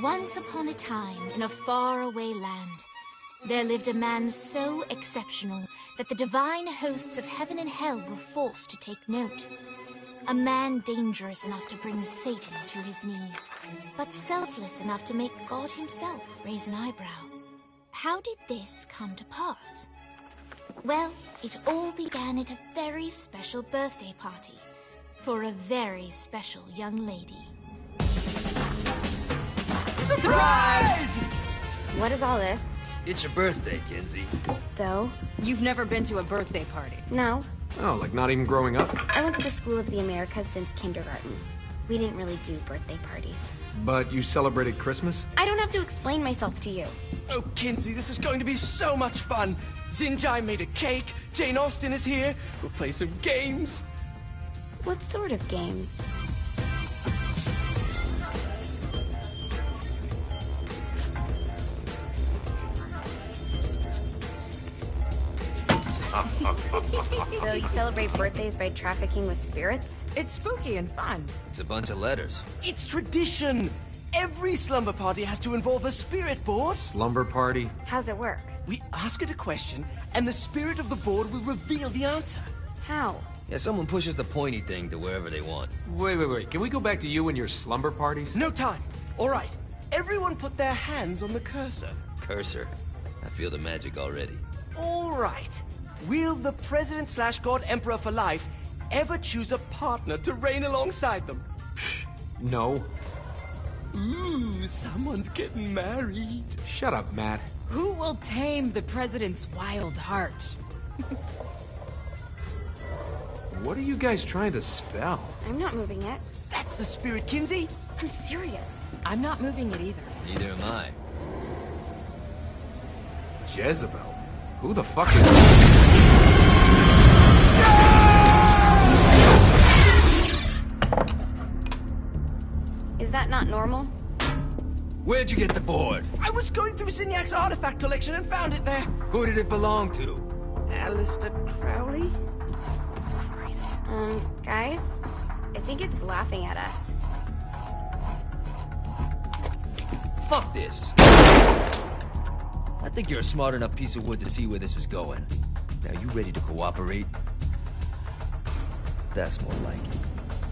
Once upon a time, in a faraway land, there lived a man so exceptional that the divine hosts of heaven and hell were forced to take note. A man dangerous enough to bring Satan to his knees, but selfless enough to make God himself raise an eyebrow. How did this come to pass? Well, it all began at a very special birthday party for a very special young lady. Surprise! What is all this? It's your birthday, Kinsey. So? You've never been to a birthday party? No. Oh, like not even growing up? I went to the School of the Americas since kindergarten. We didn't really do birthday parties. But you celebrated Christmas? I don't have to explain myself to you. Oh, Kinsey, this is going to be so much fun. Xinjai made a cake, Jane Austen is here, we'll play some games. What sort of games? So you celebrate birthdays by trafficking with spirits? It's spooky and fun. It's a bunch of letters. It's tradition. Every slumber party has to involve a spirit board. Slumber party? How's it work? We ask it a question, and the spirit of the board will reveal the answer. How? Yeah, someone pushes the pointy thing to wherever they want. Wait. Can we go back to you and your slumber parties? No time. All right. Everyone put their hands on the cursor. Cursor. I feel the magic already. All right. Will the President/God Emperor for life ever choose a partner to reign alongside them? No. Ooh, someone's getting married. Shut up, Matt. Who will tame the president's wild heart? What are you guys trying to spell? I'm not moving it. That's the spirit, Kinsey. I'm serious. I'm not moving it either. Neither am I. Jezebel? Who the fuck is... Is that not normal? Where'd you get the board? I was going through Signac's artifact collection and found it there. Who did it belong to? Alistair Crowley? Christ. Guys? I think it's laughing at us. Fuck this. I think you're a smart enough piece of wood to see where this is going. Now, you ready to cooperate? That's more like it.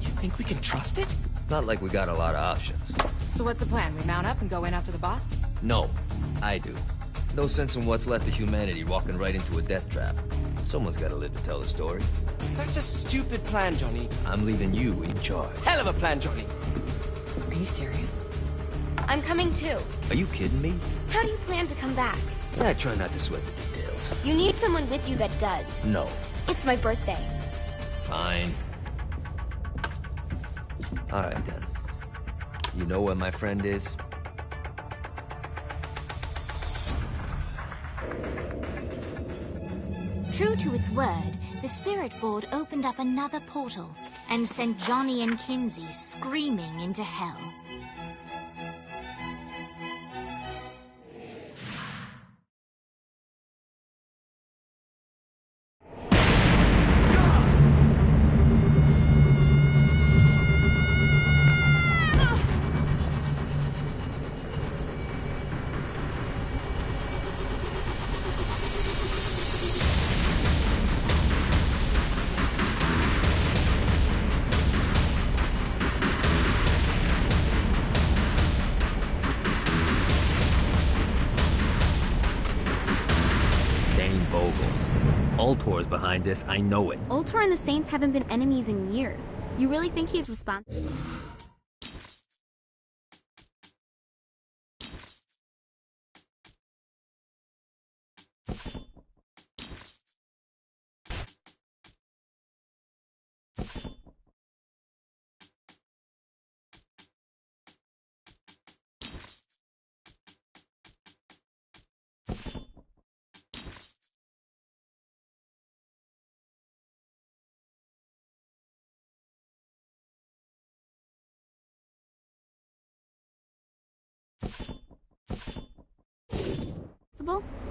You think we can trust it? It's not like we got a lot of options. So what's the plan? We mount up and go in after the boss? No, I do. No sense in what's left of humanity walking right into a death trap. Someone's gotta live to tell the story. That's a stupid plan, Johnny. I'm leaving you in charge. Hell of a plan, Johnny. Are you serious? I'm coming too. Are you kidding me? How do you plan to come back? Yeah, I try not to sweat the details. You need someone with you that does. No. It's my birthday. Fine. Alright then. You know where my friend is? True to its word, the spirit board opened up another portal and sent Johnny and Kinsey screaming into hell. Ultor's behind this, I know it. Ultor and the Saints haven't been enemies in years. You really think he's responsible?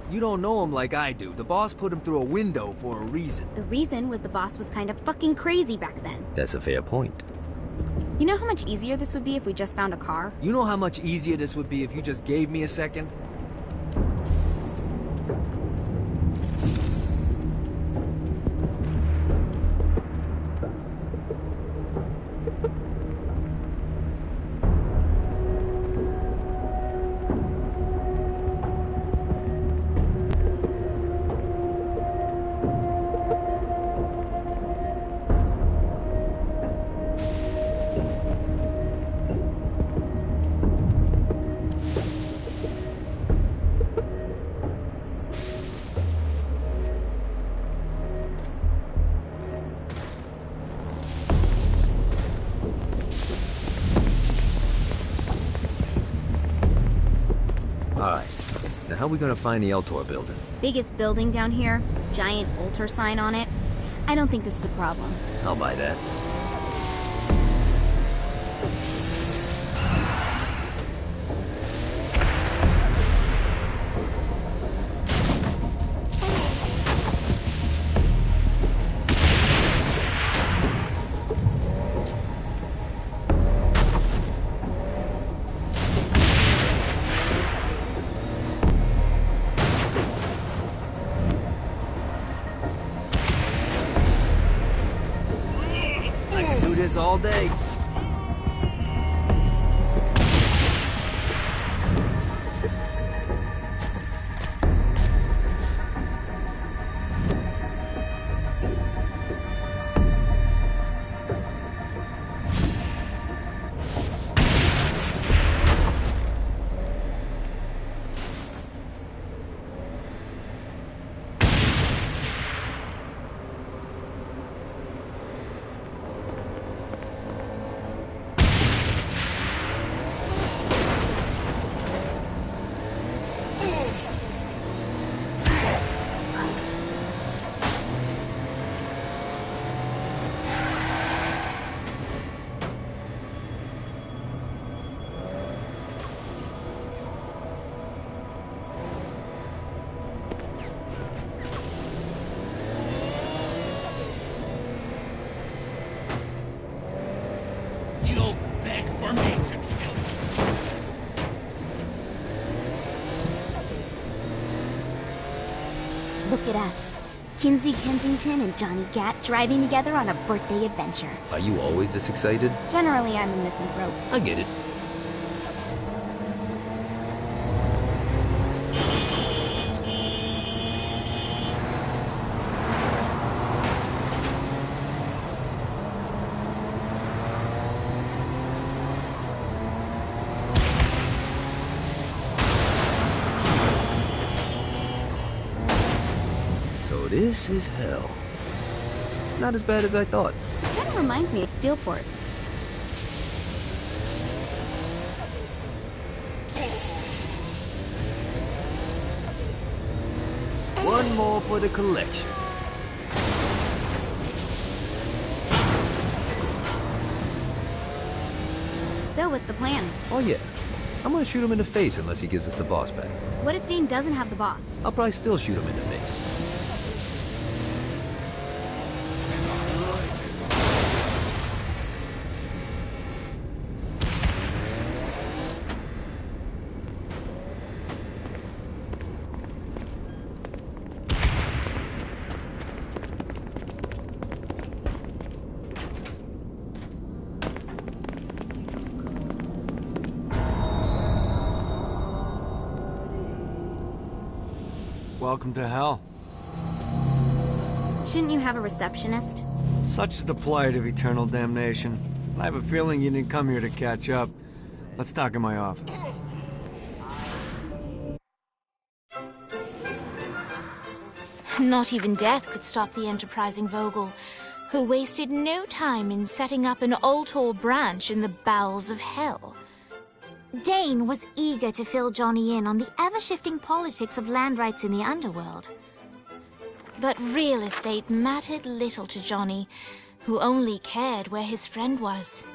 You don't know him like I do. The boss put him through a window for a reason. The reason was the boss was kind of fucking crazy back then. That's a fair point. You know how much easier this would be if we just found a car? You know how much easier this would be if you just gave me a second? Alright, now how are we gonna find the Eltor building? Biggest building down here, giant altar sign on it. I don't think this is a problem. I'll buy that. All day. Look at us. Kinsey Kensington and Johnny Gat driving together on a birthday adventure. Are you always this excited? Generally, I'm a misanthrope. I get it. This is hell. Not as bad as I thought. Kind of reminds me of Steelport. One more for the collection. So, what's the plan? Oh yeah. I'm gonna shoot him in the face unless he gives us the boss back. What if Dane doesn't have the boss? I'll probably still shoot him in the face. Welcome to hell. Shouldn't you have a receptionist? Such is the plight of eternal damnation. I have a feeling you didn't come here to catch up. Let's talk in my office. Not even death could stop the enterprising Vogel, who wasted no time in setting up an Ultor branch in the bowels of hell. Dane was eager to fill Johnny in on the ever-shifting politics of land rights in the underworld. But real estate mattered little to Johnny, who only cared where his friend was.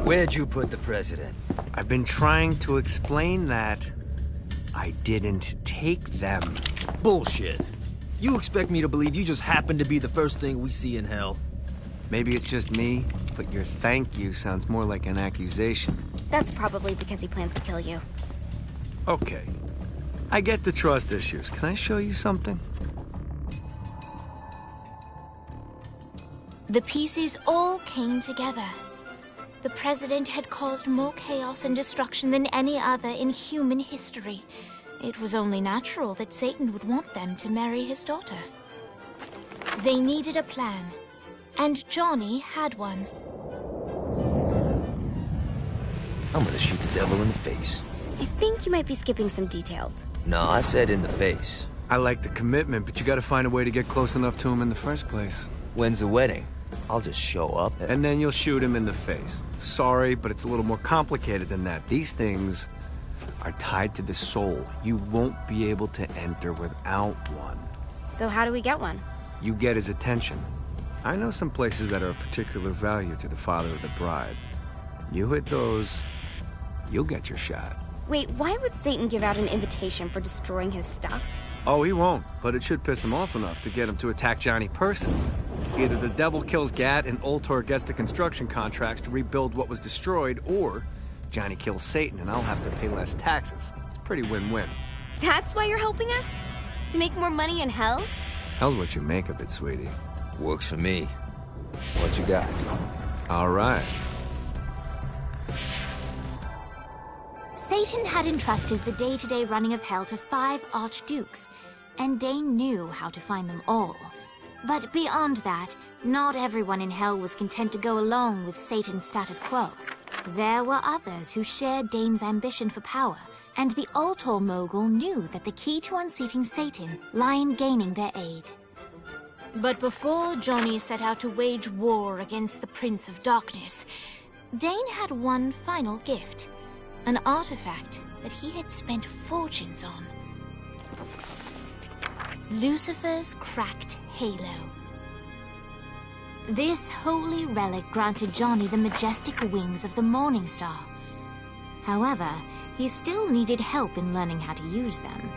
Where'd you put the president? I've been trying to explain that. I didn't take them. Bullshit. You expect me to believe you just happened to be the first thing we see in hell? Maybe it's just me, but your thank you sounds more like an accusation. That's probably because he plans to kill you. Okay. I get the trust issues. Can I show you something? The pieces all came together. The president had caused more chaos and destruction than any other in human history. It was only natural that Satan would want them to marry his daughter. They needed a plan, and Johnny had one. I'm gonna shoot the devil in the face. I think you might be skipping some details. No, I said in the face. I like the commitment, but you gotta find a way to get close enough to him in the first place. When's the wedding? I'll just show up And then you'll shoot him in the face. Sorry, but it's a little more complicated than that. These things are tied to the soul. You won't be able to enter without one. So how do we get one? You get his attention. I know some places that are of particular value to the father of the bride. You hit those, you'll get your shot. Wait, why would Satan give out an invitation for destroying his stuff? Oh, he won't, but it should piss him off enough to get him to attack Johnny personally. Either the devil kills Gat and Ultor gets the construction contracts to rebuild what was destroyed, or Johnny kills Satan and I'll have to pay less taxes. It's pretty win-win. That's why you're helping us? To make more money in hell? Hell's what you make of it, sweetie. Works for me. What you got? All right. Satan had entrusted the day-to-day running of hell to 5 archdukes, and Dane knew how to find them all. But beyond that, not everyone in hell was content to go along with Satan's status quo. There were others who shared Dane's ambition for power, and the Ultor mogul knew that the key to unseating Satan lay in gaining their aid. But before Johnny set out to wage war against the Prince of Darkness, Dane had one final gift. An artifact that he had spent fortunes on. Lucifer's cracked halo. This holy relic granted Johnny the majestic wings of the Morning Star. However, he still needed help in learning how to use them.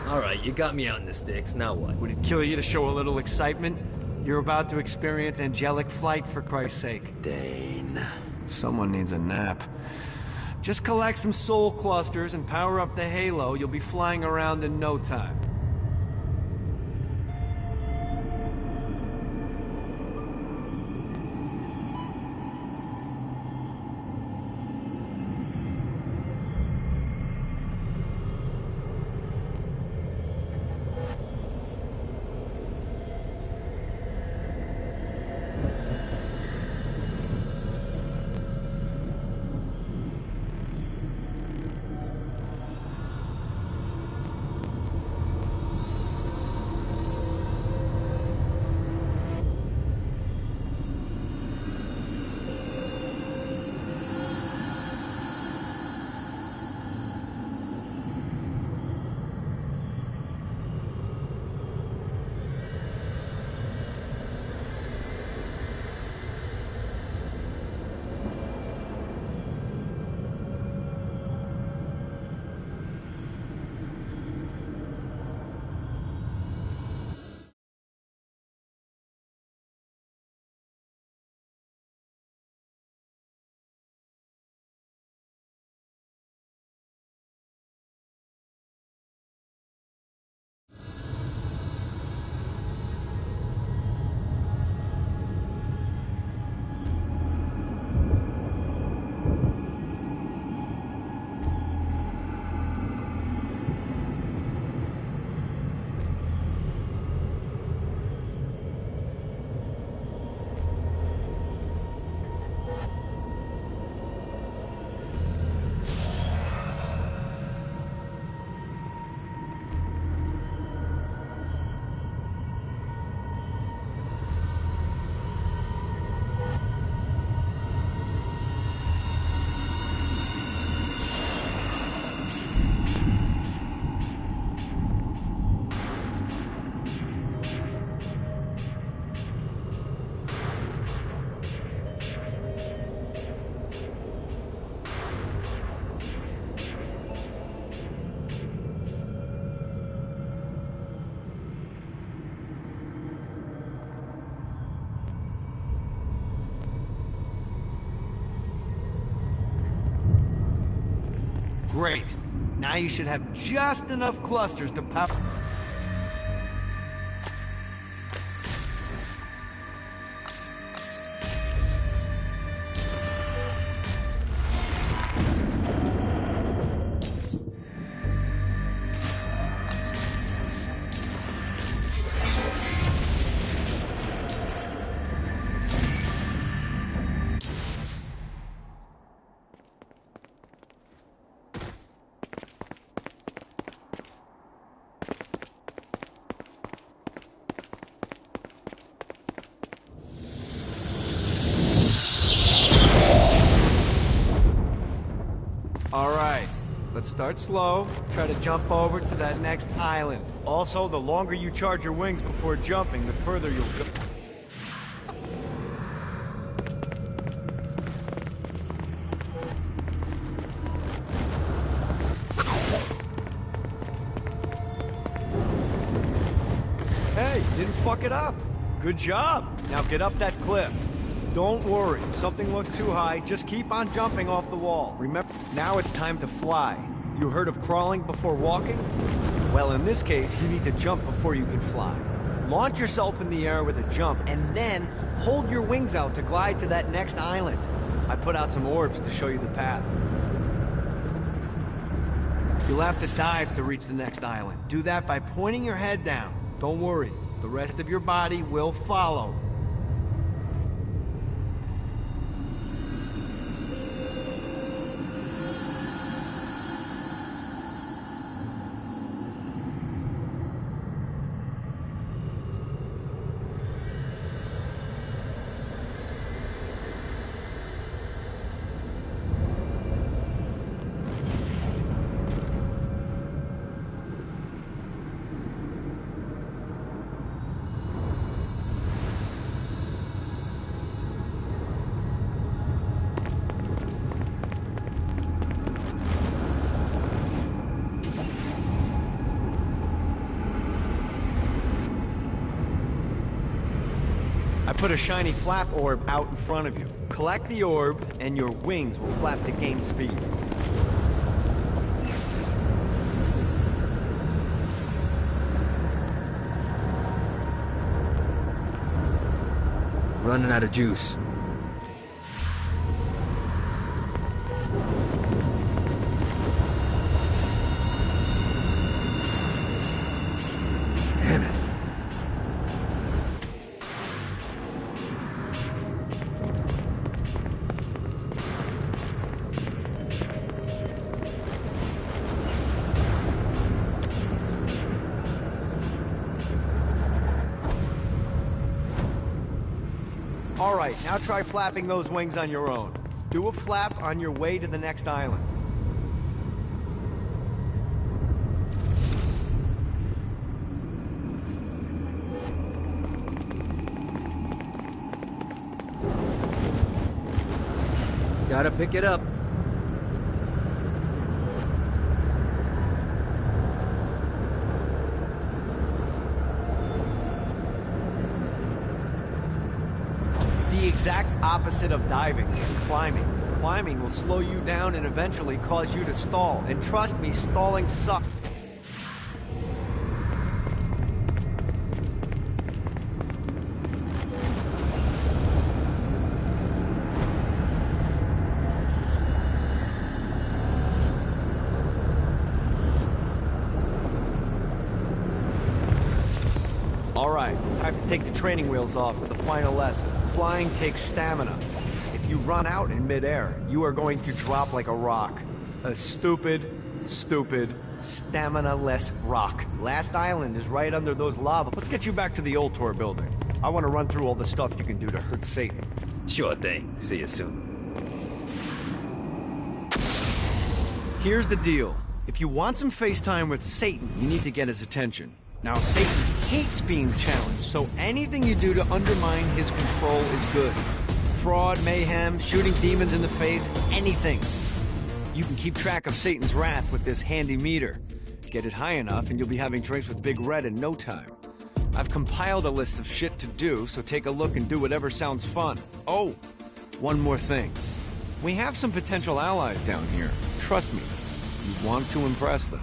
Alright, you got me out in the sticks, now what? Would it kill you to show a little excitement? You're about to experience angelic flight, for Christ's sake. Dane. Someone needs a nap. Just collect some soul clusters and power up the halo. You'll be flying around in no time. Great. Now you should have just enough clusters to power... Alright, let's start slow. Try to jump over to that next island. Also, the longer you charge your wings before jumping, the further you'll go. Hey, you didn't fuck it up. Good job. Now get up that cliff. Don't worry, if something looks too high, just keep on jumping off the wall. Remember, now it's time to fly. You heard of crawling before walking? Well, in this case, you need to jump before you can fly. Launch yourself in the air with a jump, and then hold your wings out to glide to that next island. I put out some orbs to show you the path. You'll have to dive to reach the next island. Do that by pointing your head down. Don't worry, the rest of your body will follow. I put a shiny flap orb out in front of you. Collect the orb, and your wings will flap to gain speed. Running out of juice. Damn it. Alright, now try flapping those wings on your own. Do a flap on your way to the next island. Gotta pick it up. The exact opposite of diving is climbing. Climbing will slow you down and eventually cause you to stall. And trust me, stalling sucks. Alright, time to take the training wheels off for the final lesson. Flying takes stamina. If you run out in midair, you are going to drop like a rock. A stupid, stamina-less rock. Last island is right under those lava. Let's get you back to the Ultor building. I want to run through all the stuff you can do to hurt Satan. Sure thing. See you soon. Here's the deal. If you want some FaceTime with Satan, you need to get his attention. Now, Satan hates being challenged, so anything you do to undermine his control is good. Fraud, mayhem, shooting demons in the face, anything. You can keep track of Satan's wrath with this handy meter. Get it high enough and you'll be having drinks with Big Red in no time. I've compiled a list of shit to do, so take a look and do whatever sounds fun. Oh, one more thing. We have some potential allies down here. Trust me, You want to impress them.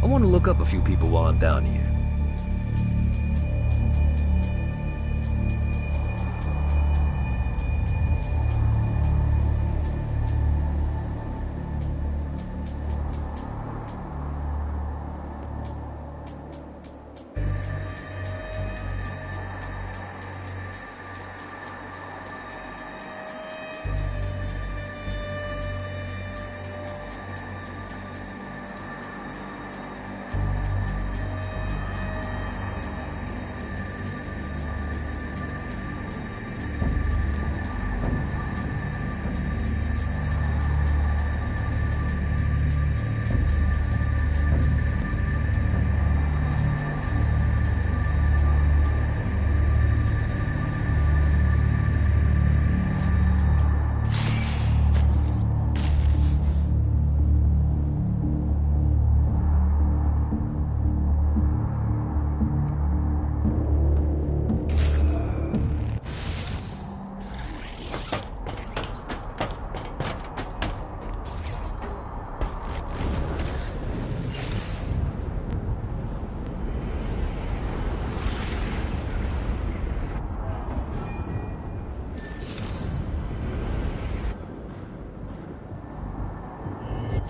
I want to look up a few people while I'm down here.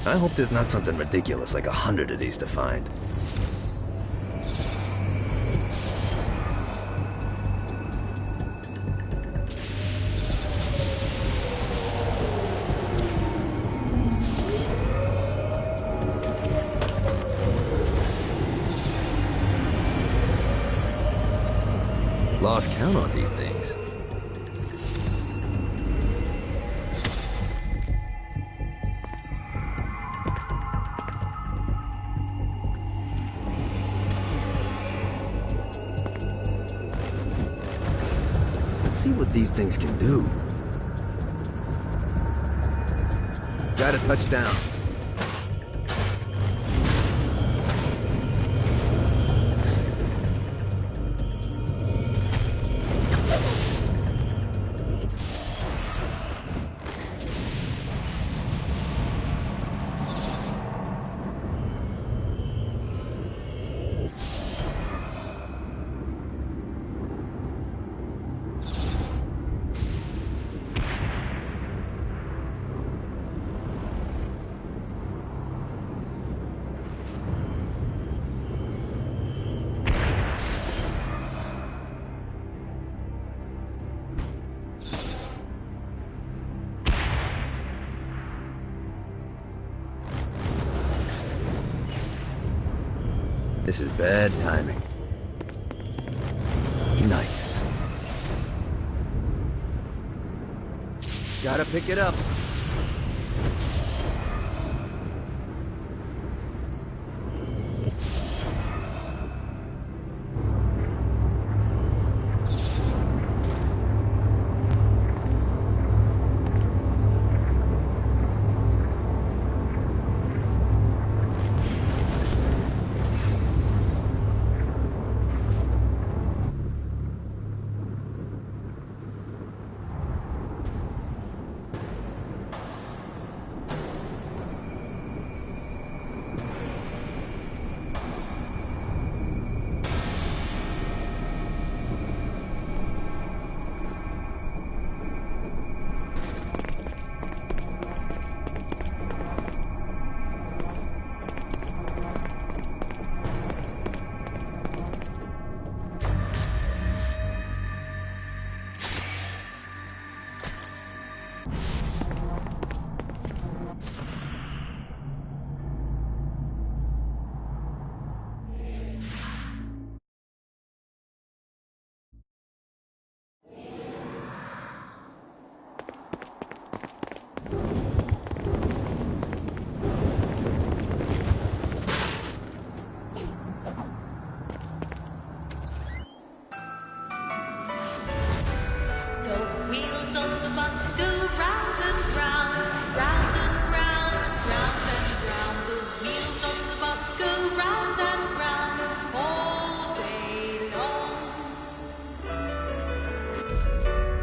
I hope there's not something ridiculous like 100 of these to find. Lost count on these things. Let's see what these things can do. Got a touchdown. This is bad timing. Nice. Gotta pick it up.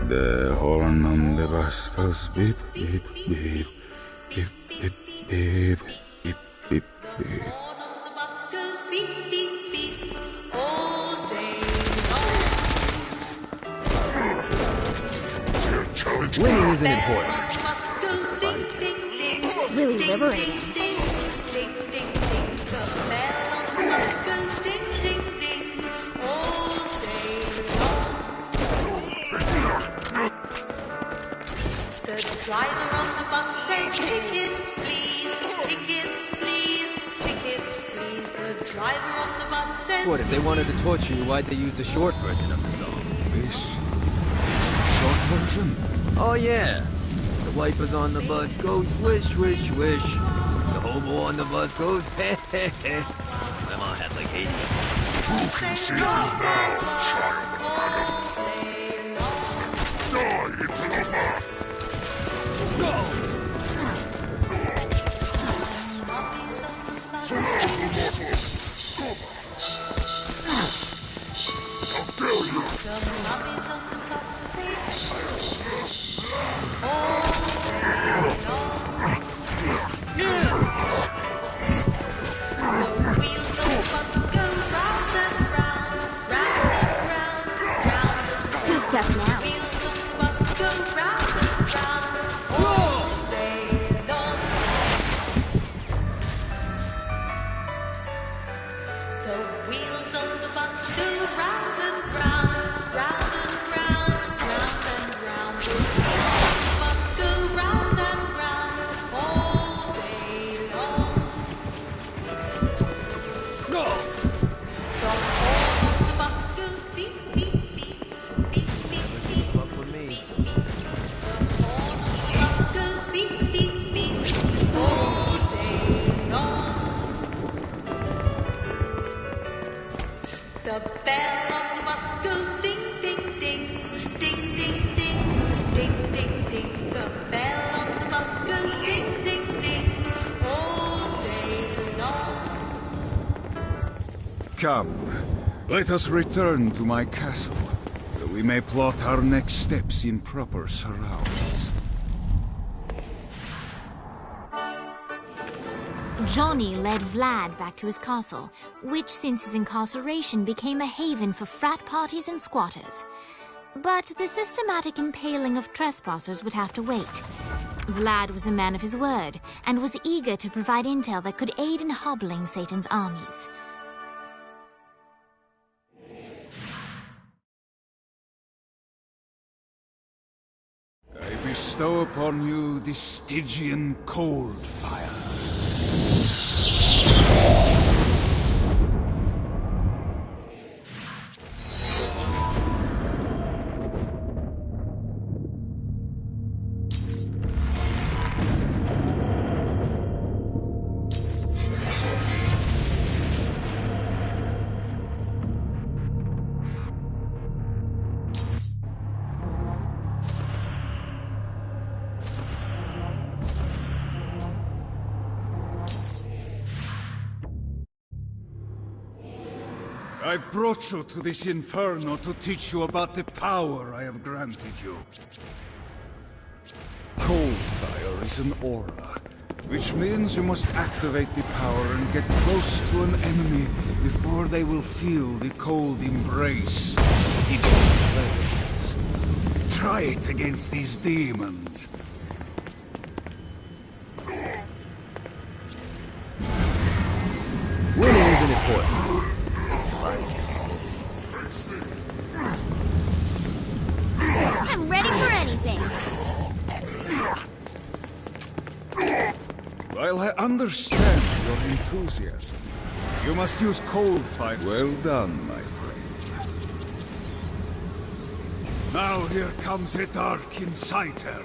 The horn on the bus goes beep, beep, beep, beep, beep, beep, beep, beep, beep. Winning isn't important. It's the body count. This is really liberating. The driver of the bus said, tickets please, tickets please, tickets please. The driver of the bus said... What, if they wanted to torture you, why'd they use the short version of the song? This short version? Oh yeah. The wipers on the bus go swish, swish, swish. The hobo on the bus goes heh, heh, heh. Them all had like 80. Who can save you now, child of Adam? Die into the map! How dare you! Who's tough now? Come, let us return to my castle, so we may plot our next steps in proper surrounds. Johnny led Vlad back to his castle, which since his incarceration became a haven for frat parties and squatters. But the systematic impaling of trespassers would have to wait. Vlad was a man of his word, and was eager to provide intel that could aid in hobbling Satan's armies. I bestow upon you the Stygian cold fire. I've brought you to this inferno to teach you about the power I have granted you. Cold fire is an aura, which means you must activate the power and get close to an enemy before they will feel the cold embrace of steaming flames. Try it against these demons. Winning isn't important. It's the body count. I'm ready for anything. While I understand your enthusiasm, you must use cold fire. Well done, my friend. Now here comes a Dark Inciter.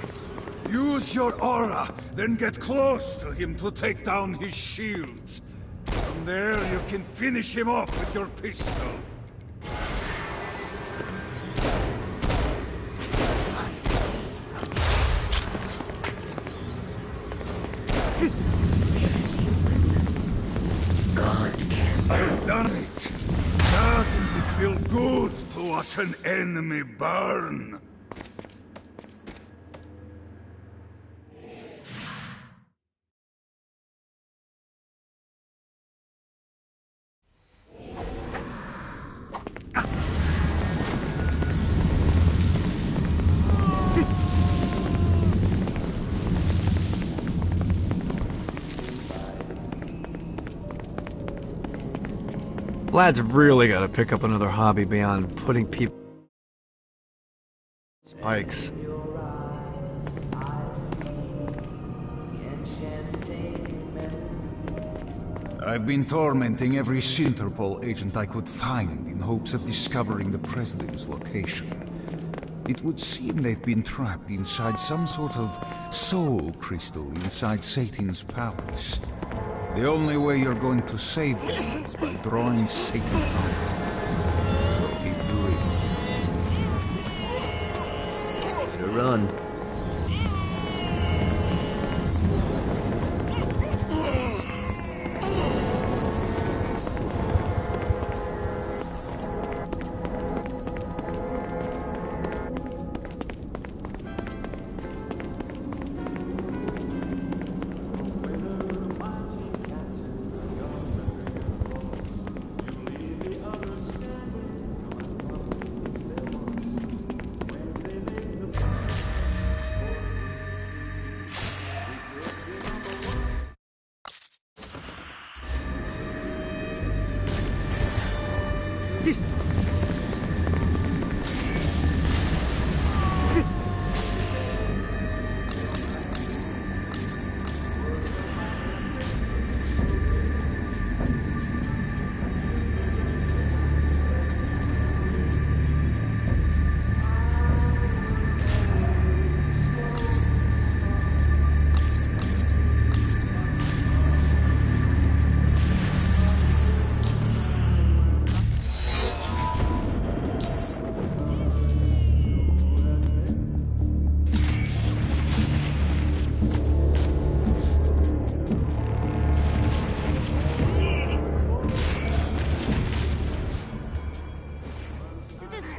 Use your aura, then get close to him to take down his shields. From there, you can finish him off with your pistol. I've done it. Doesn't it feel good to watch an enemy burn? Vlad's really gotta pick up another hobby beyond putting people... spikes. I've been tormenting every Sinterpol agent I could find in hopes of discovering the President's location. It would seem they've been trapped inside some sort of soul crystal inside Satan's palace. The only way you're going to save them is by drawing Satan out. So keep doing it. Better run.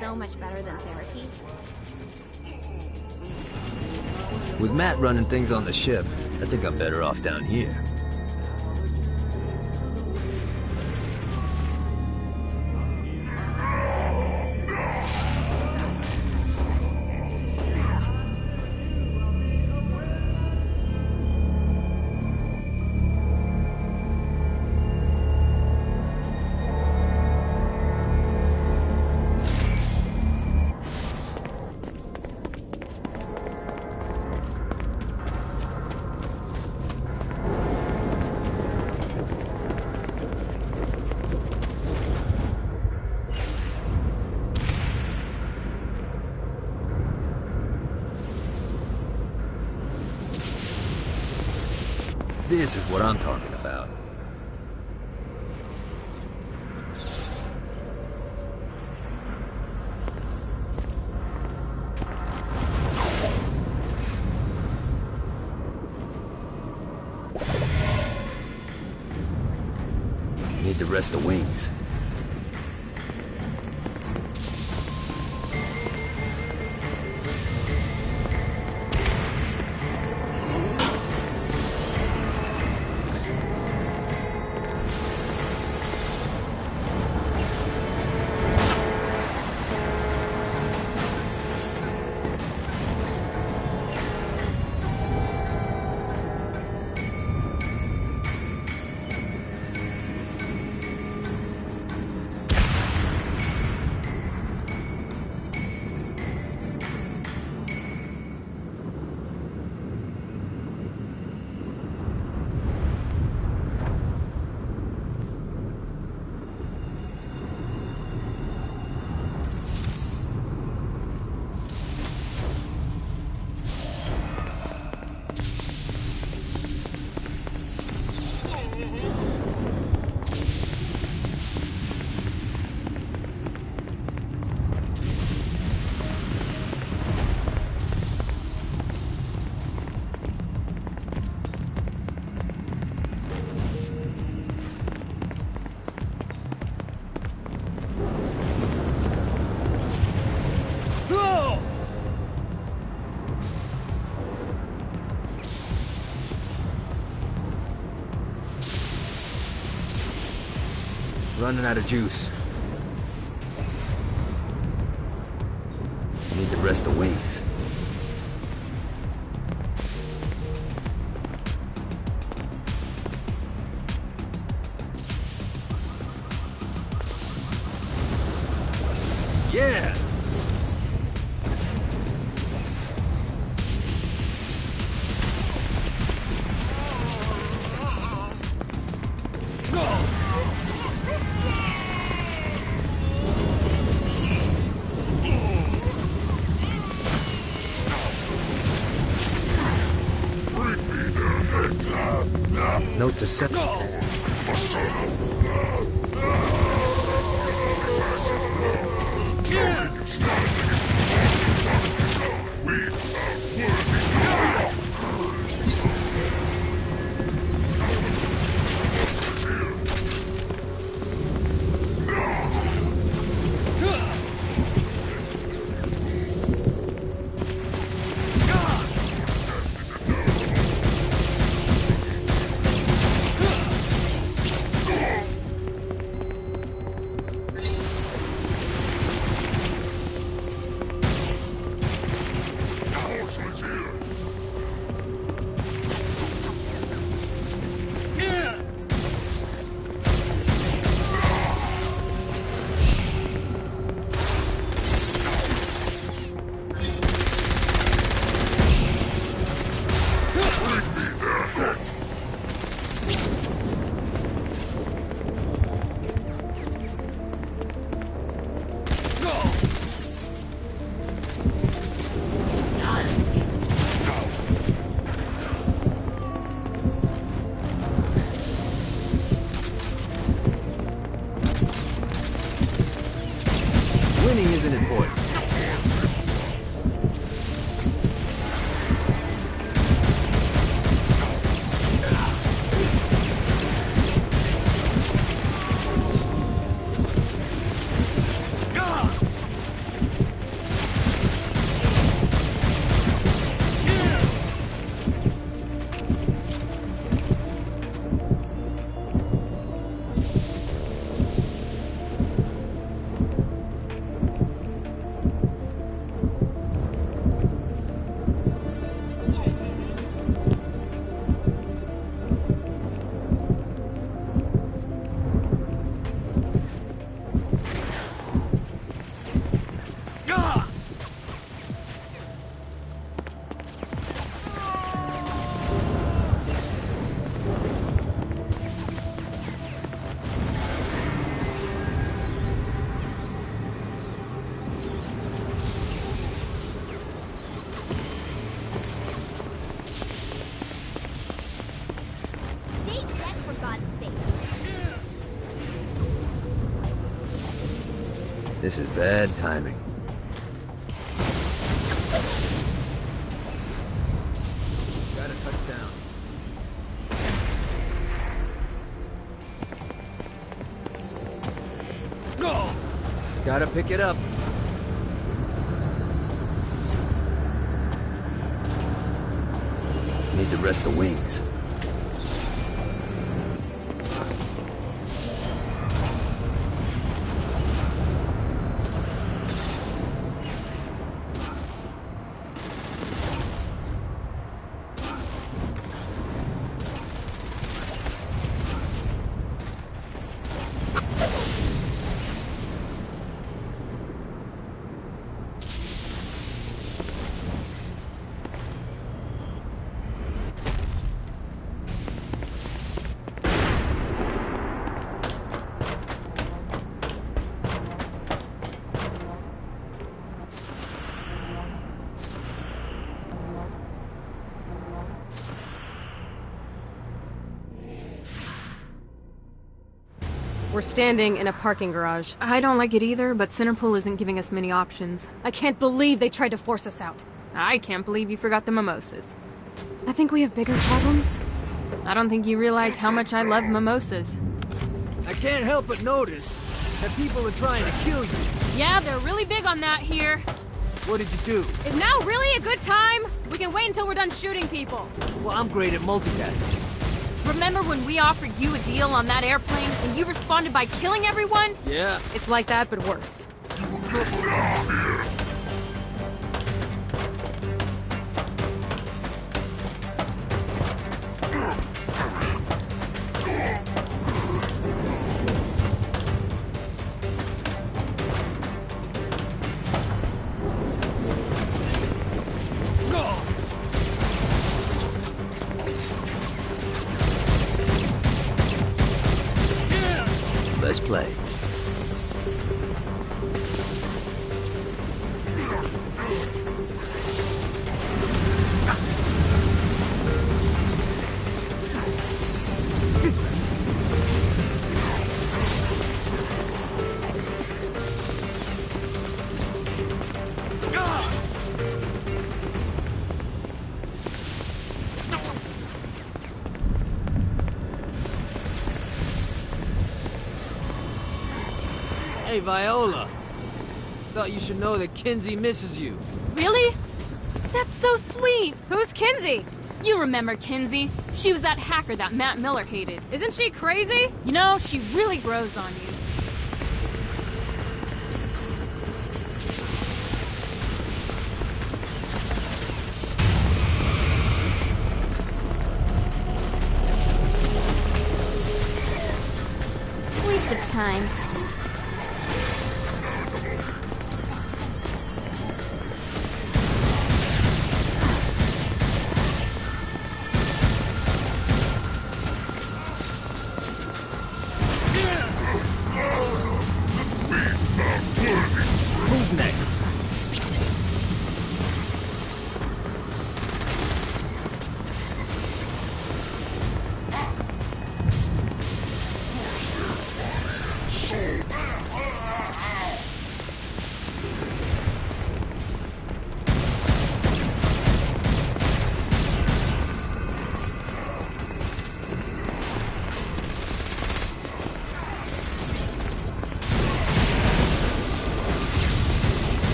So much better than therapy. With Matt running things on the ship, I think I'm better off down here. This is what I'm talking about. Need to rest the wings. Running out of juice. Need to rest the wings. Yeah! Note to set. Winning isn't important. This is bad timing. Got a touchdown. Go! Gotta pick it up. Need to rest the wings. We're standing in a parking garage. I don't like it either, but Centerpool isn't giving us many options. I can't believe they tried to force us out. I can't believe you forgot the mimosas. I think we have bigger problems. I don't think you realize how much I love mimosas. I can't help but notice that people are trying to kill you. Yeah, they're really big on that here. What did you do? Is now really a good time? We can wait until we're done shooting people. Well, I'm great at multitasking. Remember when we offered you a deal on that airplane and you responded by killing everyone? Yeah. It's like that, but worse. Let's play. Hey, Viola. Thought you should know that Kinzie misses you. Really? That's so sweet! Who's Kinzie? You remember Kinzie. She was that hacker that Matt Miller hated. Isn't she crazy? You know, she really grows on you. Waste of time. Who's next?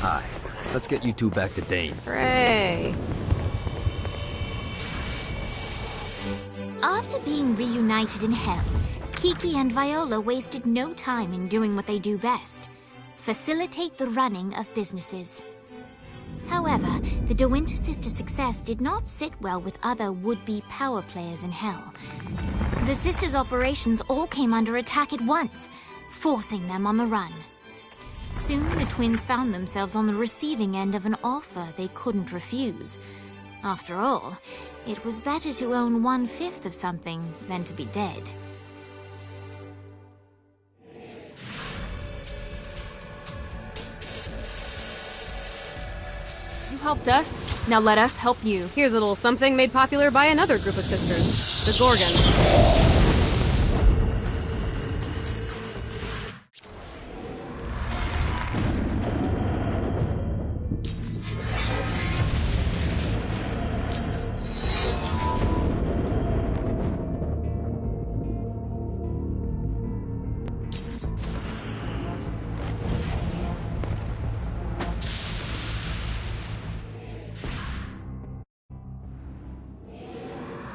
Hi. Let's get you two back to Dane. Hooray. After being reunited in Hell, Kiki and Viola wasted no time in doing what they do best: facilitate the running of businesses. However, the De Winter sisters' success did not sit well with other would-be power players in Hell. The sisters' operations all came under attack at once, forcing them on the run. Soon, the twins found themselves on the receiving end of an offer they couldn't refuse. After all, it was better to own 1/5 of something than to be dead. You helped us, now let us help you. Here's a little something made popular by another group of sisters, the Gorgons.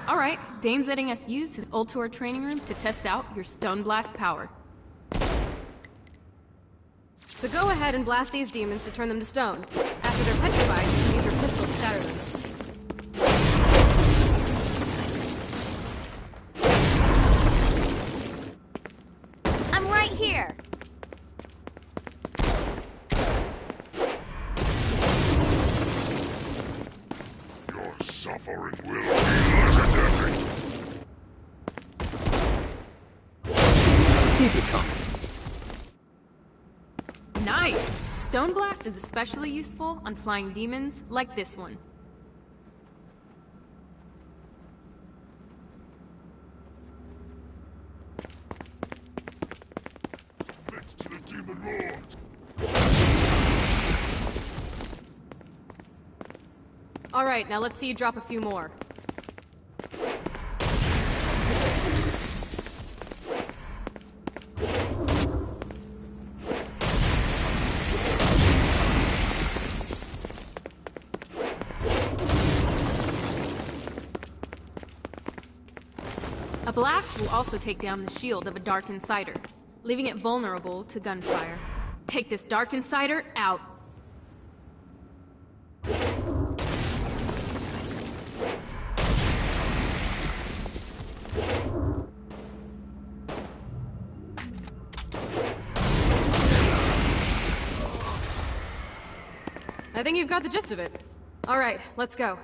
Alright, Dane's letting us use his Ultor training room to test out your Stone Blast power. So go ahead and blast these demons to turn them to stone. After they're petrified, you can use your pistol to shatter them. I'm right here. Your suffering will be legendary. Keep it coming. Nice! Stone Blast is especially useful on flying demons like this one. Next to the Demon Lord. Alright, now let's see you drop a few more. A blast will also take down the shield of a Dark Insider, leaving it vulnerable to gunfire. Take this Dark Insider out. I think you've got the gist of it. All right, let's go.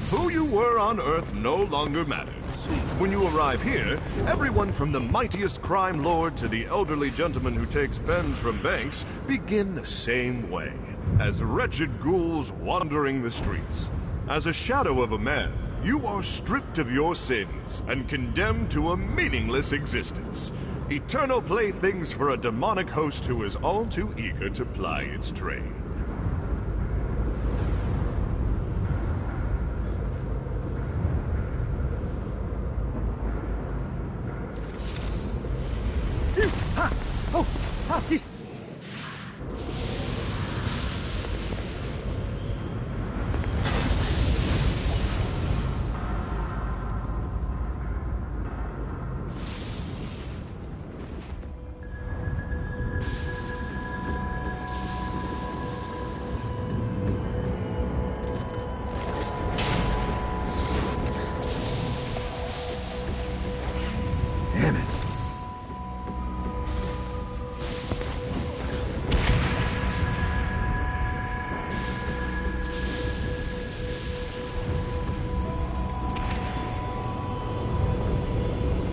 Who you were on Earth no longer matters. When you arrive here, everyone from the mightiest crime lord to the elderly gentleman who takes pens from banks begin the same way, as wretched ghouls wandering the streets. As a shadow of a man, you are stripped of your sins and condemned to a meaningless existence. Eternal playthings for a demonic host who is all too eager to ply its trade. Damn it.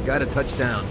Got a touchdown.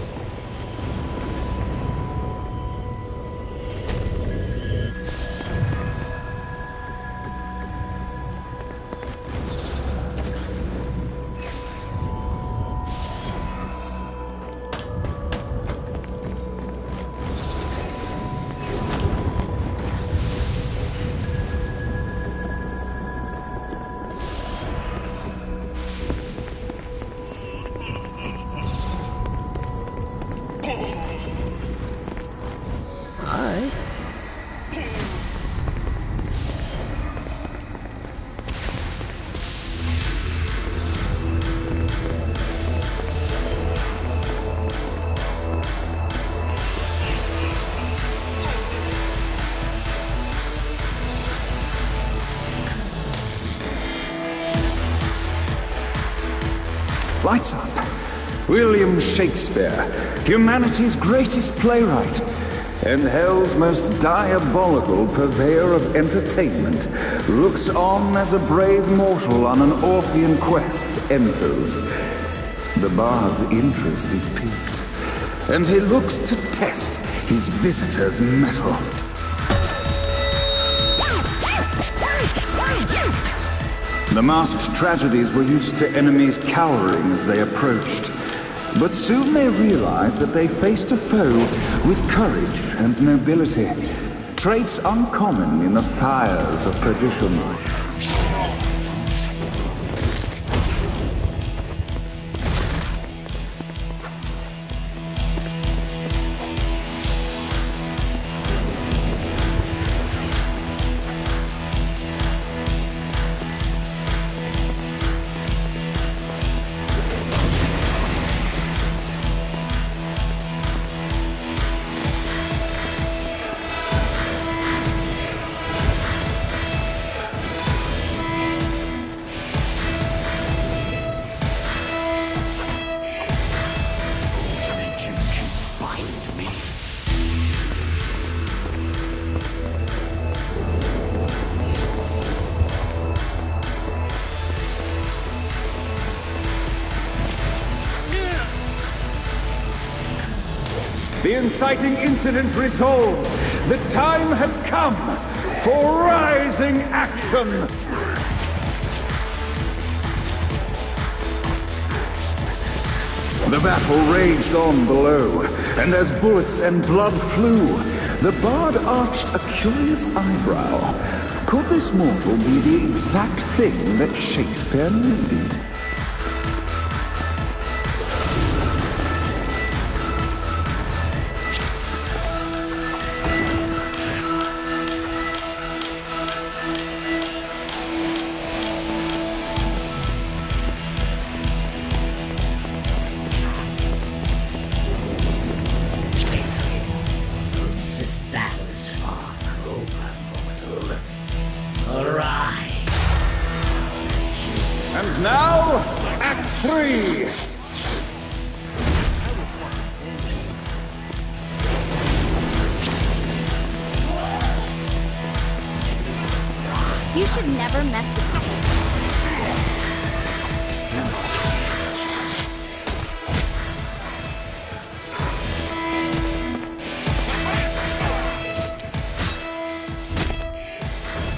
Lights on. William Shakespeare, humanity's greatest playwright, and hell's most diabolical purveyor of entertainment, looks on as a brave mortal on an Orphean quest enters. The bard's interest is piqued, and he looks to test his visitor's mettle. The masked tragedies were used to enemies cowering as they approached. But soon they realized that they faced a foe with courage and nobility, traits uncommon in the fires of perdition. The inciting incident resolved. The time had come for rising action. The battle raged on below, and as bullets and blood flew, the bard arched a curious eyebrow. Could this mortal be the exact thing that Shakespeare needed? And now, Act 3! You should never mess with this.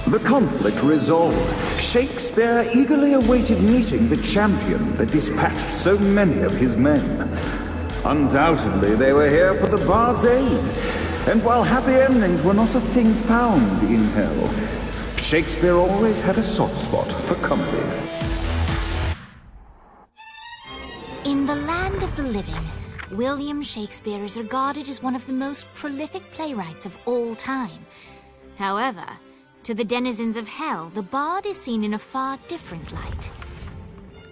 The conflict resolved. Shakespeare eagerly awaited meeting the champion that dispatched so many of his men. Undoubtedly, they were here for the bard's aid. And while happy endings were not a thing found in hell, Shakespeare always had a soft spot for comedies. In the land of the living, William Shakespeare is regarded as one of the most prolific playwrights of all time. However, to the denizens of hell, the bard is seen in a far different light.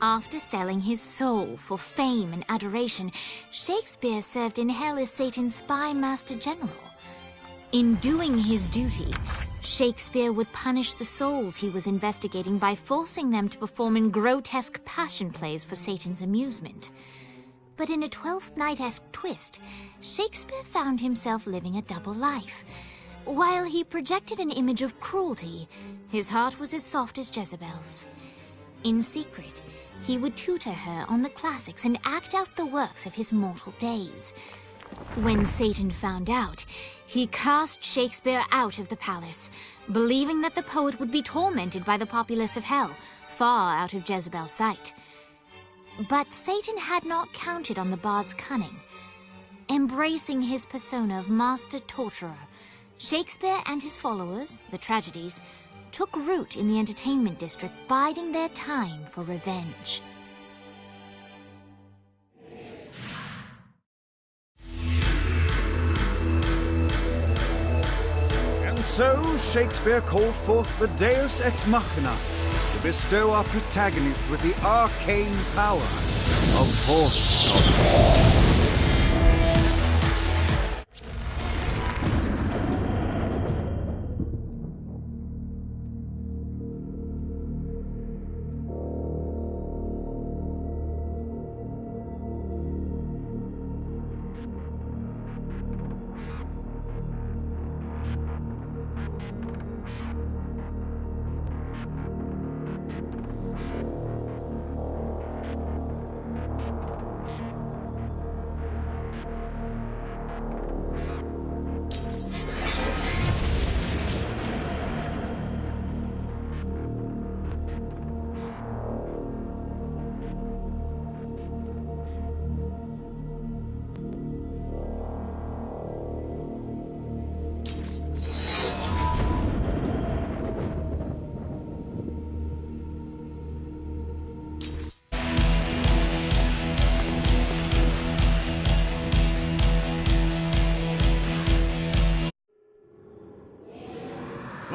After selling his soul for fame and adoration, Shakespeare served in hell as Satan's spy master general. In doing his duty, Shakespeare would punish the souls he was investigating by forcing them to perform in grotesque passion plays for Satan's amusement. But in a Twelfth Night-esque twist, Shakespeare found himself living a double life. While he projected an image of cruelty, his heart was as soft as Jezebel's. In secret, he would tutor her on the classics and act out the works of his mortal days. When Satan found out, he cast Shakespeare out of the palace, believing that the poet would be tormented by the populace of hell, far out of Jezebel's sight. But Satan had not counted on the bard's cunning. Embracing his persona of master torturer, Shakespeare and his followers, the tragedies, took root in the entertainment district, biding their time for revenge. And so, Shakespeare called forth the Deus Ex Machina to bestow our protagonist with the arcane power of force.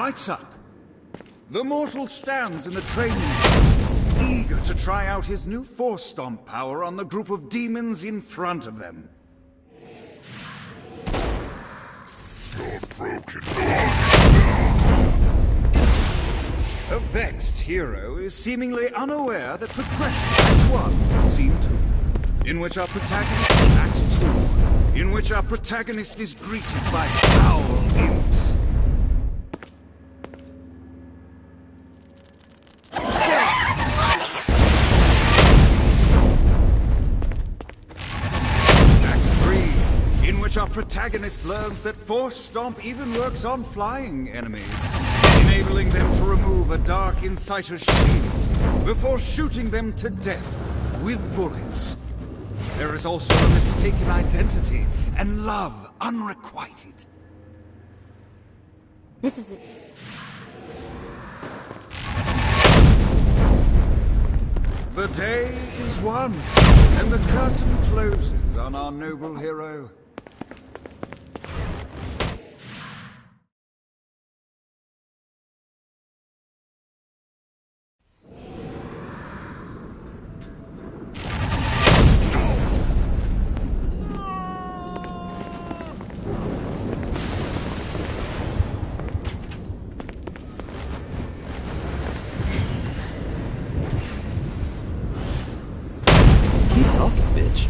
Lights up. The mortal stands in the training field, eager to try out his new Force Stomp power on the group of demons in front of them. You're broken. A vexed hero is seemingly unaware that progression Act 1, Scene 2, in which our protagonist Act 2, in which our protagonist is greeted by foul imps. Act 3, in which our protagonist learns that Force Stomp even works on flying enemies, enabling them to remove a Dark Inciter's shield before shooting them to death with bullets. There is also a mistaken identity and love unrequited. This is it. The day is won, and the curtain closes on our noble hero. Keep talking, bitch.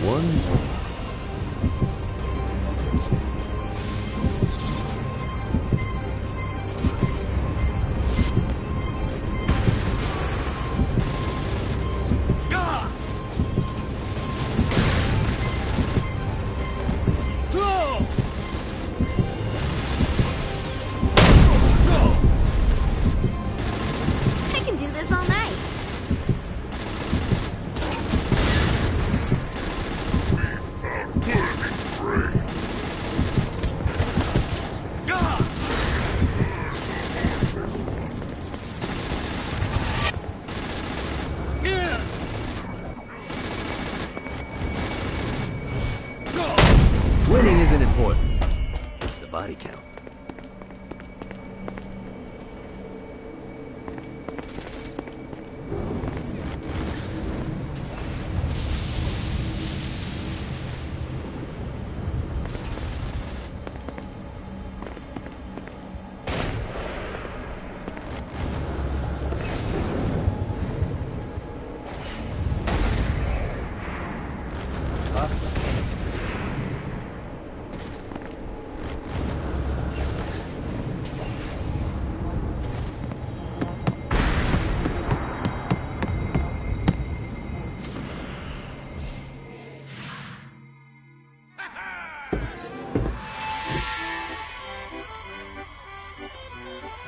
One. I can do this all night. Winning isn't important. It's the body count.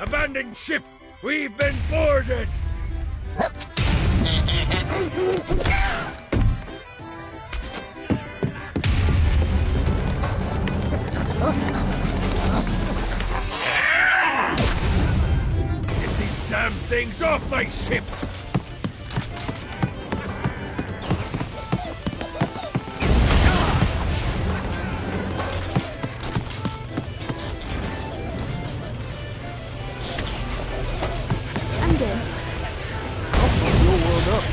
Abandoned ship! We've been boarded! Get these damn things off my ship! I'm good. I'll fuck your world up.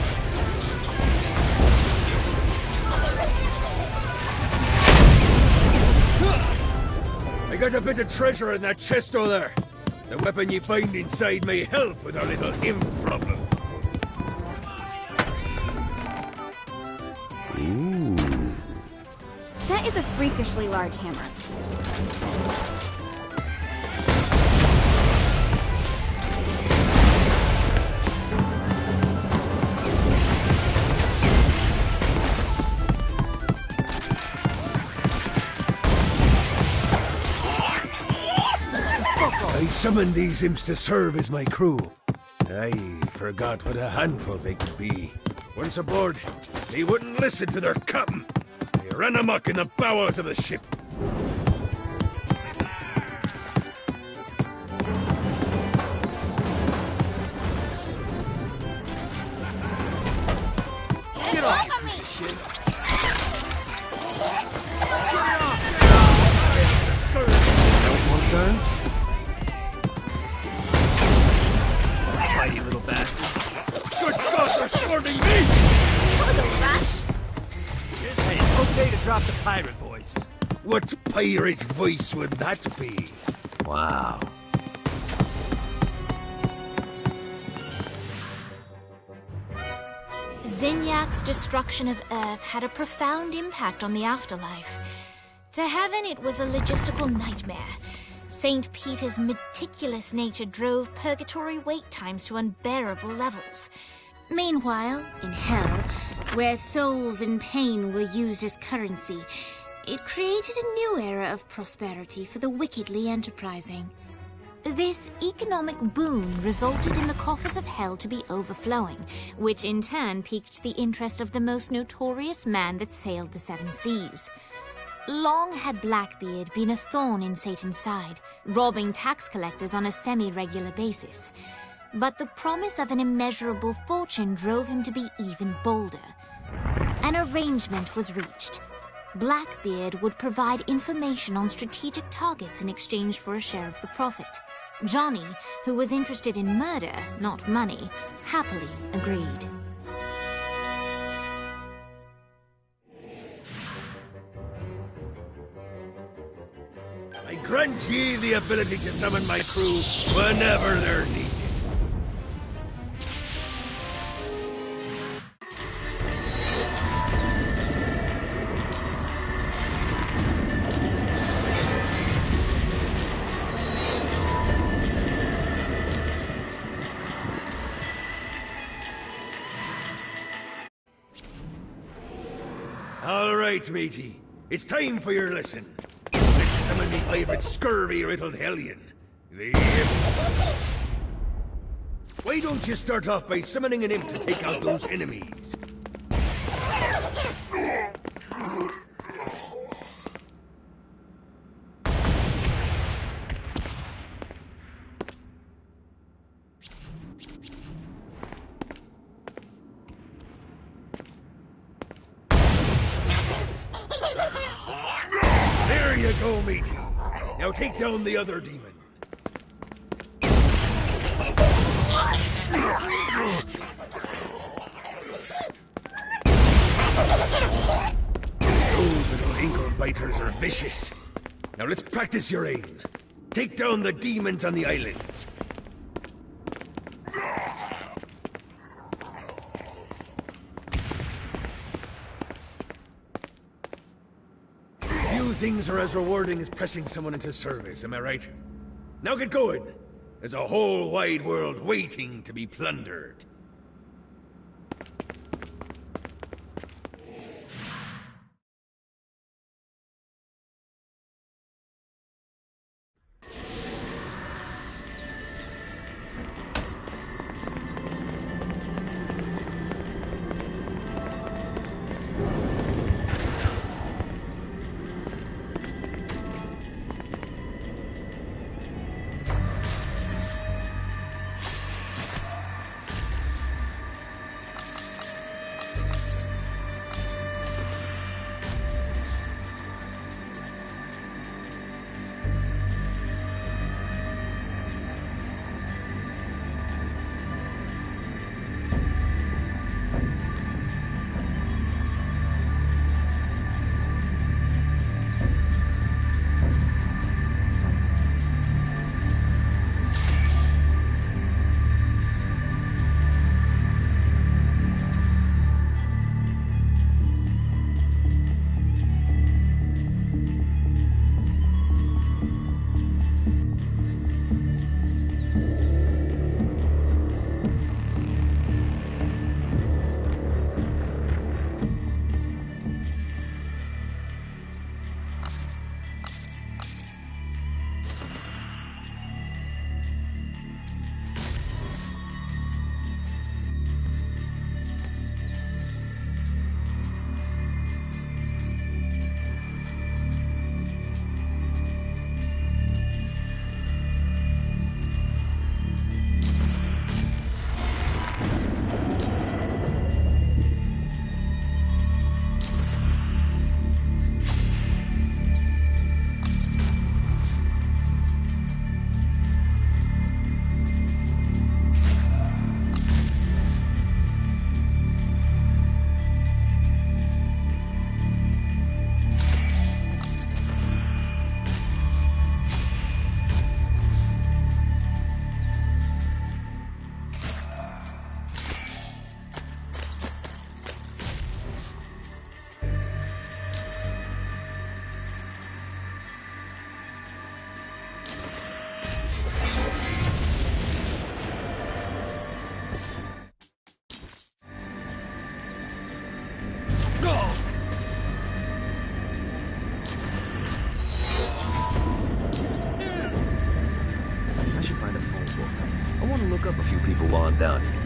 I got a bit of treasure in that chest over there. The weapon you find inside may help with our little imp problem. Ooh. That is a freakishly large hammer. I summoned these imps to serve as my crew. I forgot what a handful they could be. Once aboard, they wouldn't listen to their captain. They ran amok in the bowels of the ship. Get off, you piece of shit! That was one turn. Mighty little bastard. Good God, they're scorning me! That was a rush. Hey, it's okay to drop the pirate voice. What pirate voice would that be? Wow. Zinyak's destruction of Earth had a profound impact on the afterlife. To heaven, it was a logistical nightmare. St. Peter's meticulous nature drove purgatory wait times to unbearable levels. Meanwhile, in hell, where souls in pain were used as currency, it created a new era of prosperity for the wickedly enterprising. This economic boom resulted in the coffers of hell to be overflowing, which in turn piqued the interest of the most notorious man that sailed the seven seas. Long had Blackbeard been a thorn in Satan's side, robbing tax collectors on a semi-regular basis. But the promise of an immeasurable fortune drove him to be even bolder. An arrangement was reached. Blackbeard would provide information on strategic targets in exchange for a share of the profit. Johnny, who was interested in murder, not money, happily agreed. I grant ye the ability to summon my crew whenever they're needed. All right, matey. It's time for your lesson. Let's summon me favorite scurvy-riddled hellion. Why don't you start off by summoning an imp to take out those enemies? There you go, matey. Now take down the other demon. Those little ankle biters are vicious. Now let's practice your aim. Take down the demons on the islands. Few things are as rewarding as pressing someone into service, am I right? Now get going. There's a whole wide world waiting to be plundered. Look up a few people while I'm down here.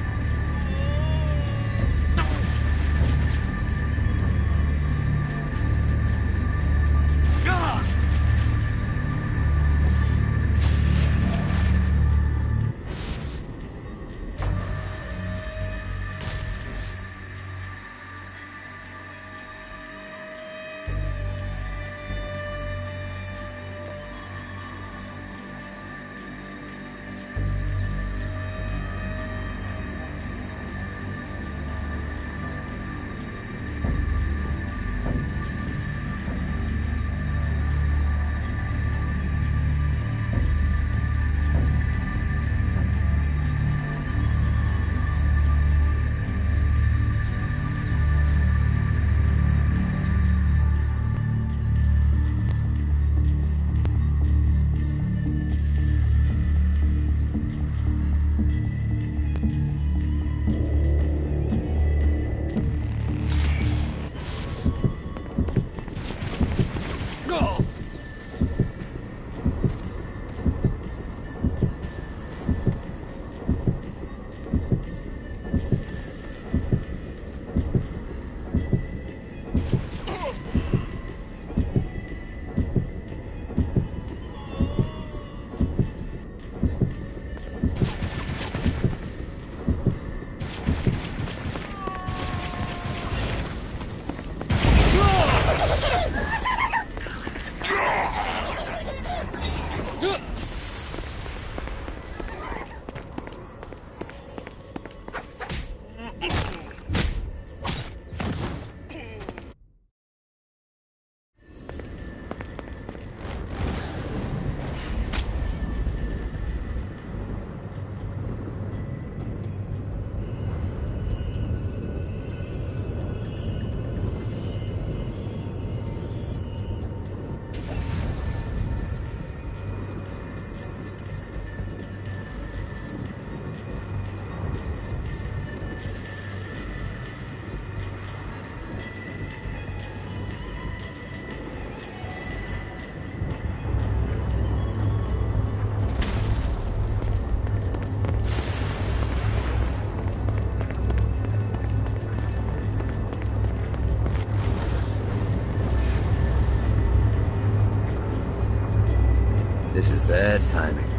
This is bad timing.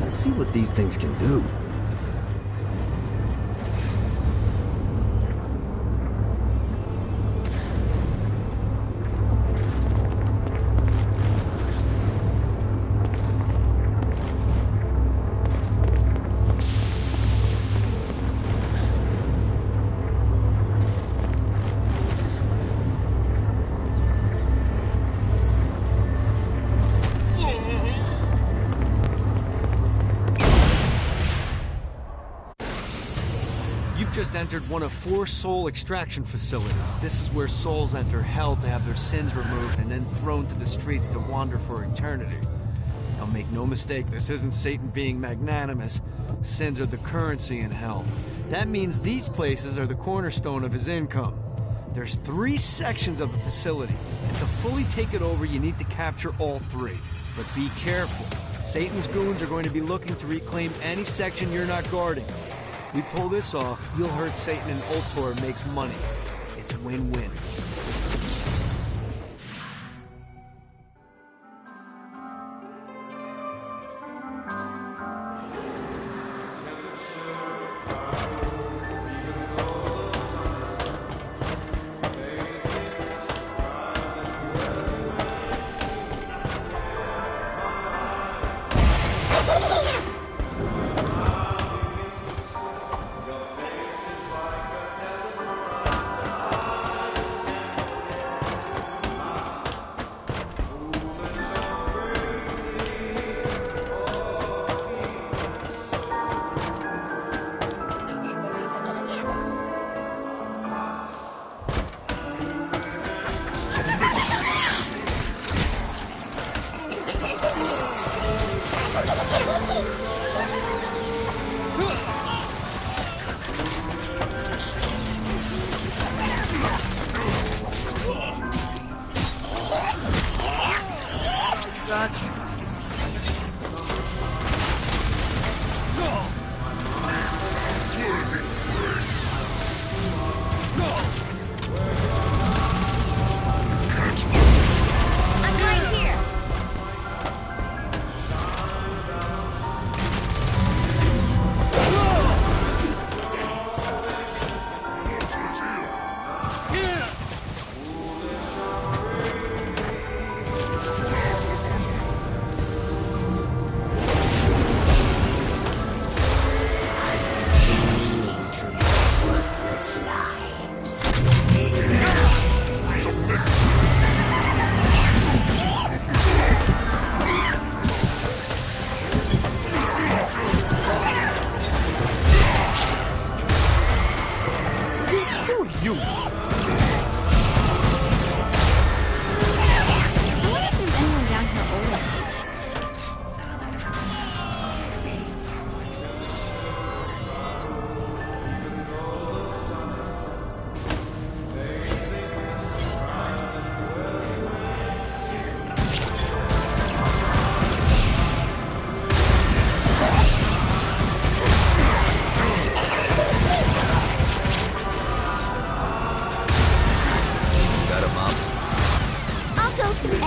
Let's see what these things can do. Just entered one of 4 soul extraction facilities. This is where souls enter hell to have their sins removed and then thrown to the streets to wander for eternity. Now make no mistake, this isn't Satan being magnanimous. Sins are the currency in hell. That means these places are the cornerstone of his income. There's 3 sections of the facility, and to fully take it over, you need to capture all 3. But be careful. Satan's goons are going to be looking to reclaim any section you're not guarding. We pull this off, you'll hurt Satan and Ultor makes money. It's win-win.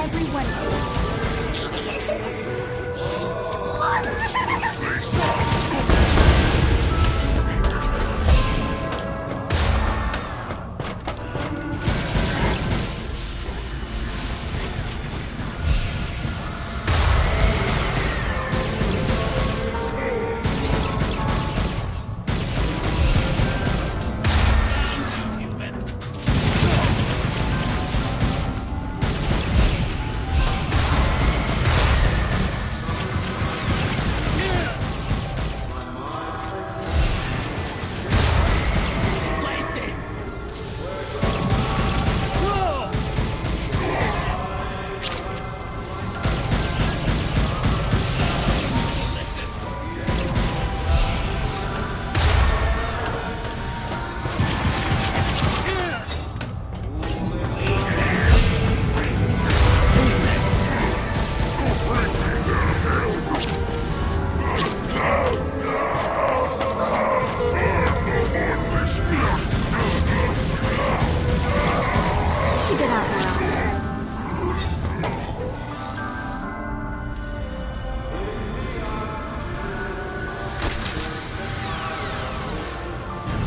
every one of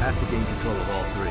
Have to gain control of all three.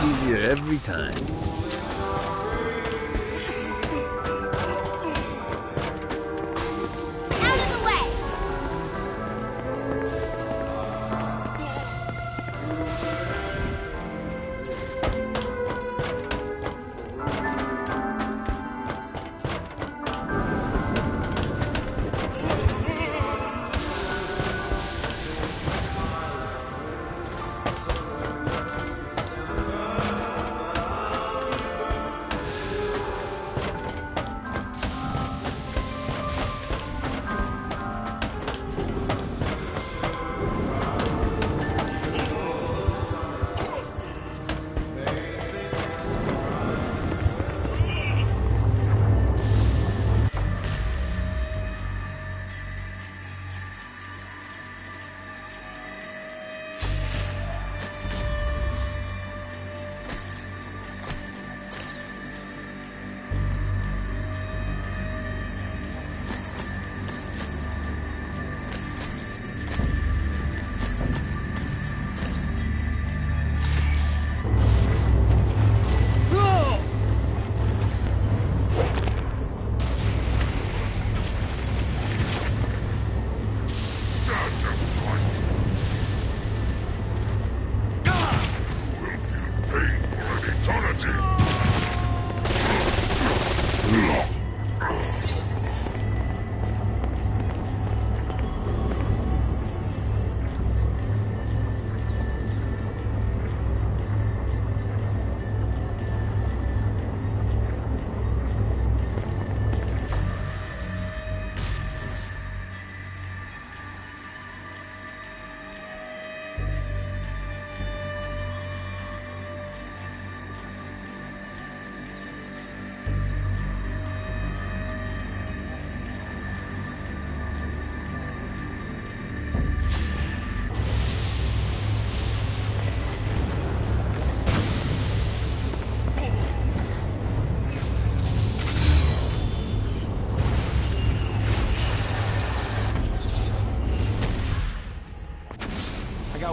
Easier every time.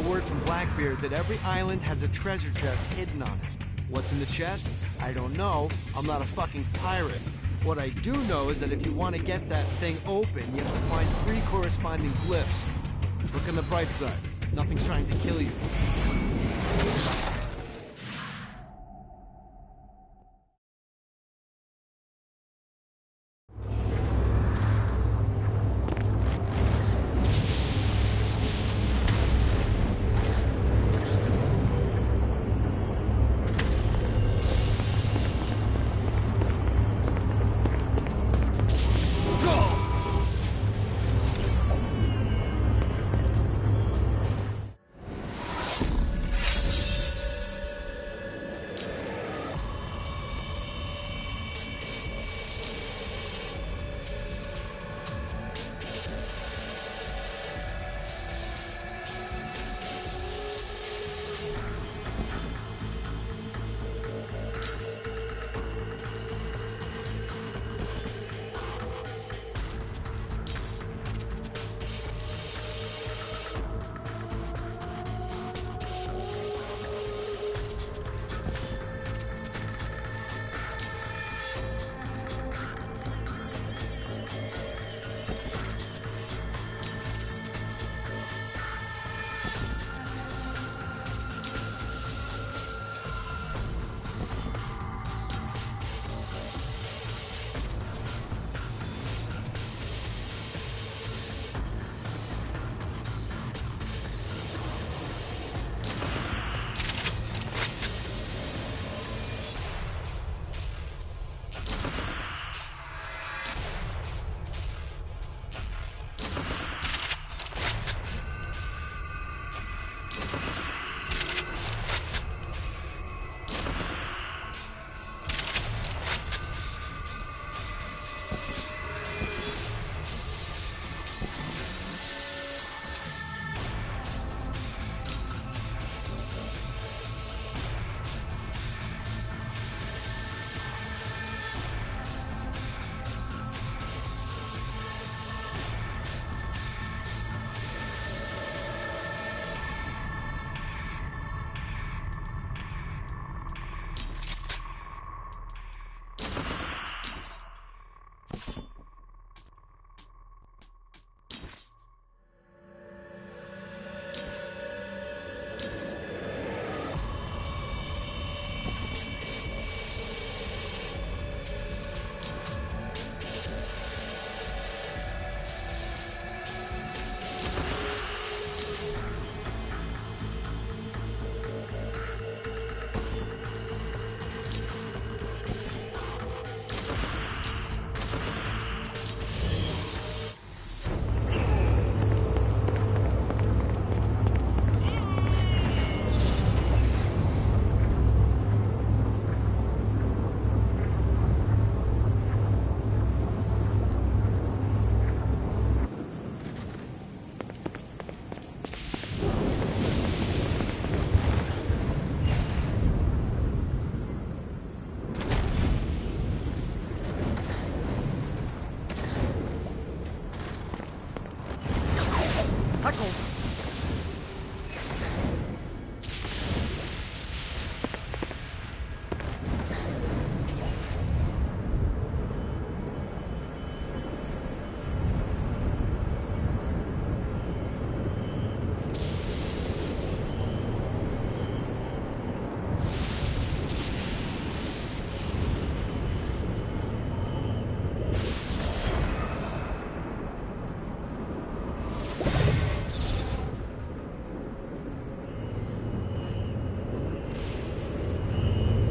got word from Blackbeard that every island has a treasure chest hidden on it. What's in the chest? I don't know. I'm not a fucking pirate. What I do know is that if you want to get that thing open, you have to find 3 corresponding glyphs. Look on the bright side. Nothing's trying to kill you.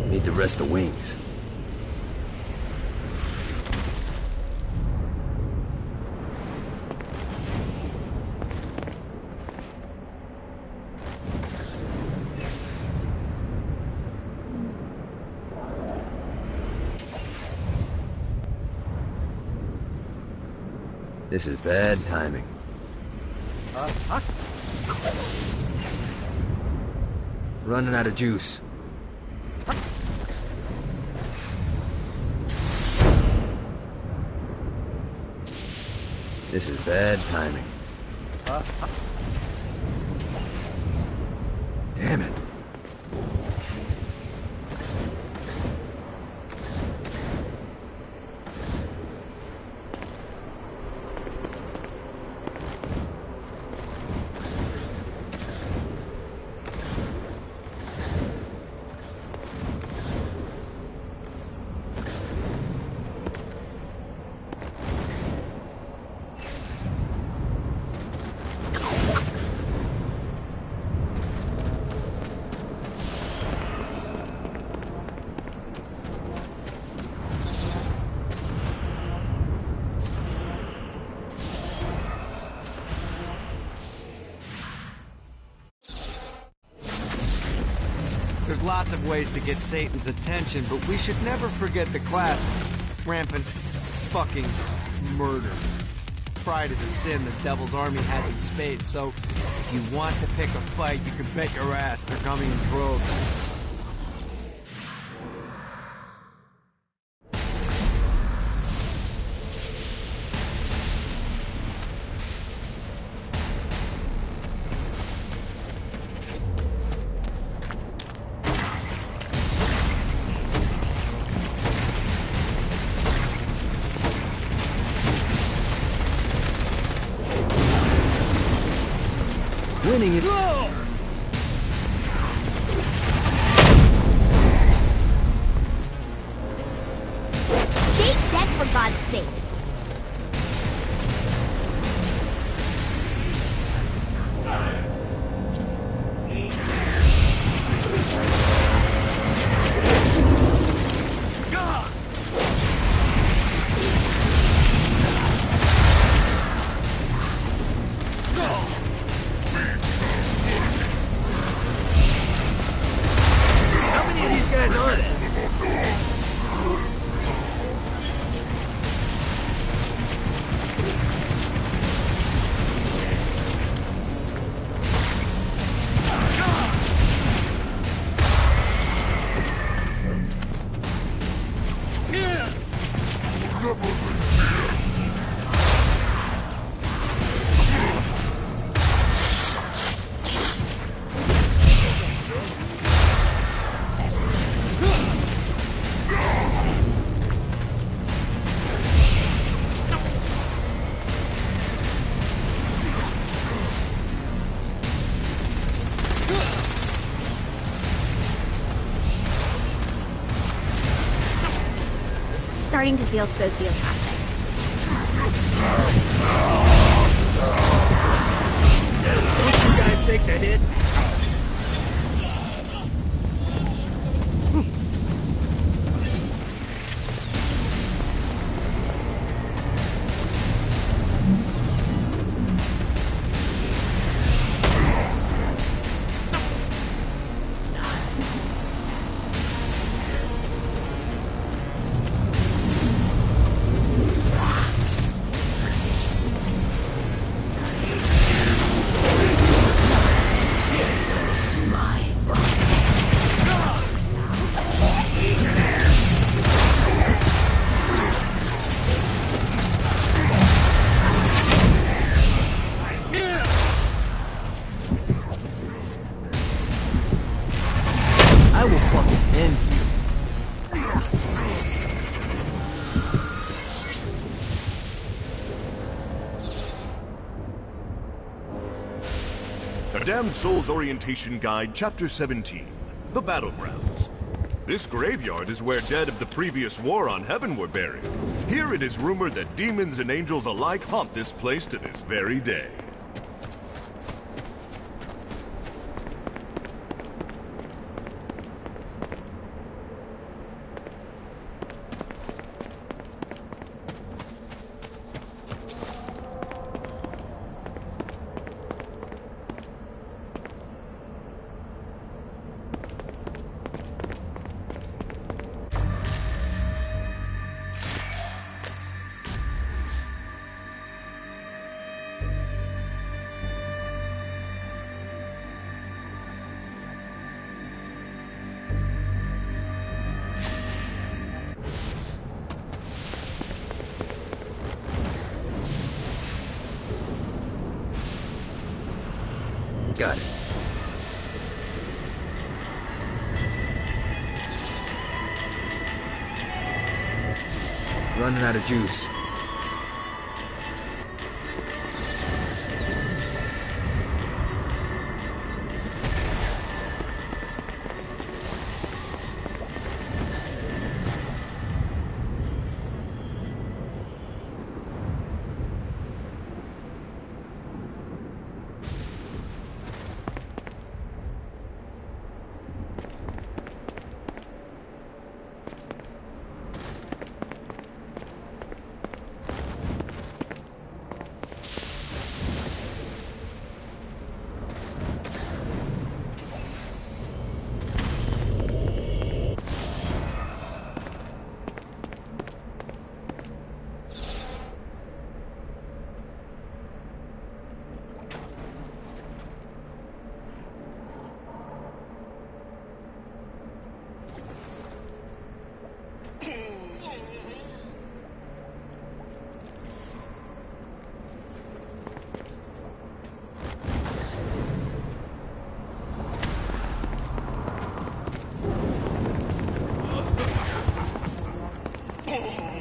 Need to rest the wings. This is bad timing. Running out of juice. This is bad timing. Damn it. There's lots of ways to get Satan's attention, but we should never forget the classic. Rampant fucking murder. Pride is a sin the Devil's Army has in spades, so if you want to pick a fight, you can bet your ass they're coming in droves. Winning is... Stay dead, for God's sake. Starting to feel sociopathic. Don't you guys take the hit? I will fucking end you. The Damned Souls Orientation Guide, Chapter 17, The Battlegrounds. This graveyard is where dead of the previous war on Heaven were buried. Here it is rumored that demons and angels alike haunt this place to this very day. Got it. Running out of juice. Oh!